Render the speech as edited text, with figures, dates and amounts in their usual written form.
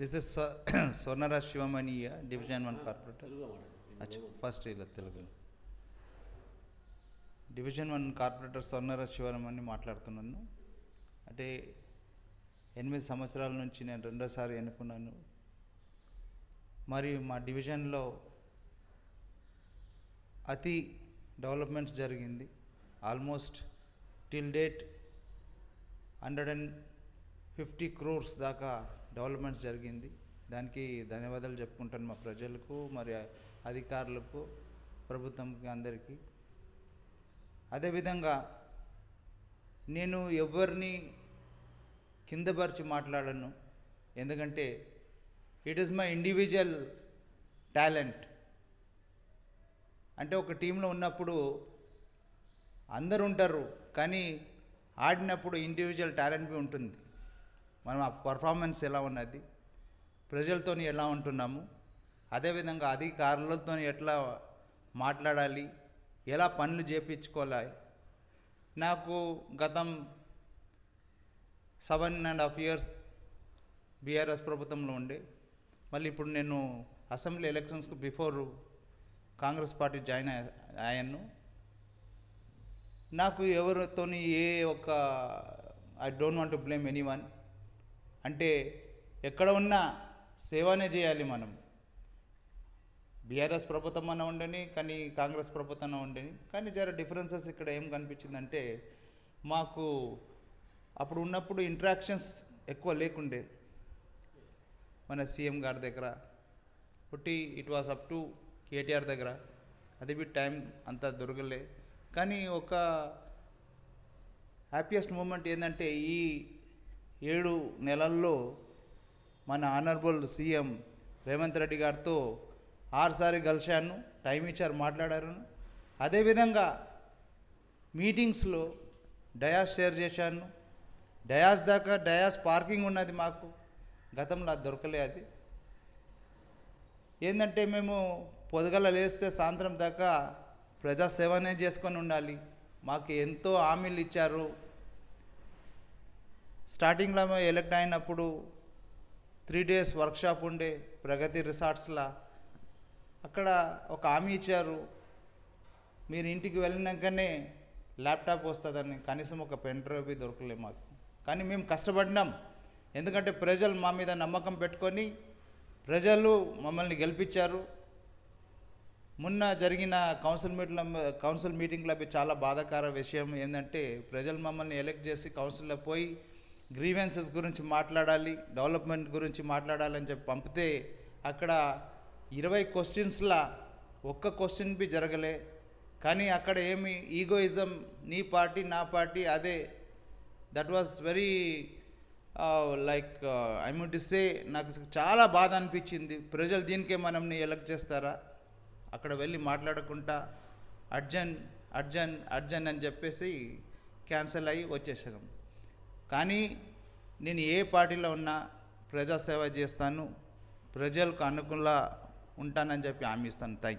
This is Swarnaraj Shivamani, Division 1 Corporator. First Telugu. Division 1 Corporator Swarnaraj Shivamani మాట్లాడుతున్నాను. అంటే 8 సంవత్సరాల నుంచి నేను రెండోసారి ఎన్నుకున్నాను. మరి మా డివిజన్లో అతి డెవలప్మెంట్స్ జరిగింది. ఆల్మోస్ట్ టిల్ డేట్ 150 crores దాకా డెవలప్మెంట్స్ జరిగింది. దానికి ధన్యవాదాలు చెప్పుకుంటాను మా ప్రజలకు, మరి అధికారులకు, ప్రభుత్వంకి, అందరికీ. అదేవిధంగా నేను ఎవరిని కిందపరిచి మాట్లాడను, ఎందుకంటే it is my individual talent. అంటే ఒక టీంలో ఉన్నప్పుడు అందరు ఉంటారు, కానీ ఆడినప్పుడు ఇండివిజువల్ టాలెంట్ ఉంటుంది. మనం ఆ పర్ఫార్మెన్స్ ఎలా ఉన్నది, ప్రజలతో ఎలా ఉంటున్నాము, అదేవిధంగా అధికారులతో ఎట్లా మాట్లాడాలి, ఎలా పనులు చేయించుకోవాలి. నాకు గతం 7.5 years బీఆర్ఎస్ ప్రభుత్వంలో ఉండే, మళ్ళీ ఇప్పుడు నేను అసెంబ్లీ ఎలక్షన్స్కి బిఫోర్ కాంగ్రెస్ పార్టీ జాయిన్ అయ్యాను. నాకు ఎవరితోని I don't want to blame anyone. అంటే ఎక్కడ ఉన్నా సేవనే చేయాలి మనం. బీఆర్ఎస్ ప్రభుత్వం అన్న ఉండని, కానీ కాంగ్రెస్ ప్రభుత్వం ఉండని, కానీ జర డిఫరెన్సెస్ ఇక్కడ ఏం కనిపించిందంటే, మాకు అప్పుడు ఉన్నప్పుడు ఇంటరాక్షన్స్ ఎక్కువ లేకుండే మన సీఎం గారి దగ్గర. It was up to KTR దగ్గర, అది బి టైం అంతా దొరకలే. కానీ ఒక హ్యాపీయెస్ట్ మూమెంట్ ఏంటంటే, ఈ 7 నెలల్లో మన ఆనరబుల్ సీఎం రేవంత్ రెడ్డి గారితో 6 సార్లు కలిశాను, టైం ఇచ్చారు, మాట్లాడారు. అదేవిధంగా మీటింగ్స్లో డయాస్ షేర్ చేశాను. డయాస్ దాకా డయాస్ పార్కింగ్ ఉన్నది మాకు, గతంలో అది దొరకలే. అది ఏంటంటే మేము పొద్దుగల లేస్తే సాయంత్రం దాకా ప్రజాసేవనే చేసుకొని ఉండాలి. మాకు ఎంతో హామీలు ఇచ్చారు. స్టార్టింగ్లో ఎలక్ట్ అయినప్పుడు 3 days వర్క్షాప్ ఉండే ప్రగతి రిసార్ట్స్లో. అక్కడ ఒక హామీ ఇచ్చారు, మీరు ఇంటికి వెళ్ళినాకనే ల్యాప్టాప్ వస్తుందని. కనీసం ఒక పెన్ డ్రైవ్ దొరకలేదు మాకు. కానీ మేము కష్టపడినాం, ఎందుకంటే ప్రజలు మా మీద నమ్మకం పెట్టుకొని ప్రజలు మమ్మల్ని గెలిపించారు. మొన్న జరిగిన కౌన్సిల్ మీటింగ్లో చాలా బాధాకర విషయం ఏంటంటే, ప్రజలు మమ్మల్ని ఎలక్ట్ చేసి కౌన్సిల్లో పోయి గ్రీవెన్సెస్ గురించి మాట్లాడాలి, డెవలప్మెంట్ గురించి మాట్లాడాలని చెప్పి పంపితే, అక్కడ 20 questions ఒక్క క్వశ్చన్ బి జరగలే. కానీ అక్కడ ఏమి ఈగోయిజం, నీ పార్టీ నా పార్టీ అదే. That was very I would say, నాకు చాలా బాధ అనిపించింది. ప్రజలు దీనికే మనల్ని ఎలక్ట్ చేస్తారా? అక్కడ వెళ్ళి మాట్లాడకుండా అర్జన్ అని చెప్పేసి క్యాన్సిల్ అయ్యి వచ్చేసాం. కానీ నేను ఏ పార్టీలో ఉన్నా ప్రజాసేవ చేస్తాను, ప్రజలకు అనుకూలంగా ఉంటానని చెప్పి హామీ ఇస్తాను. Thank you.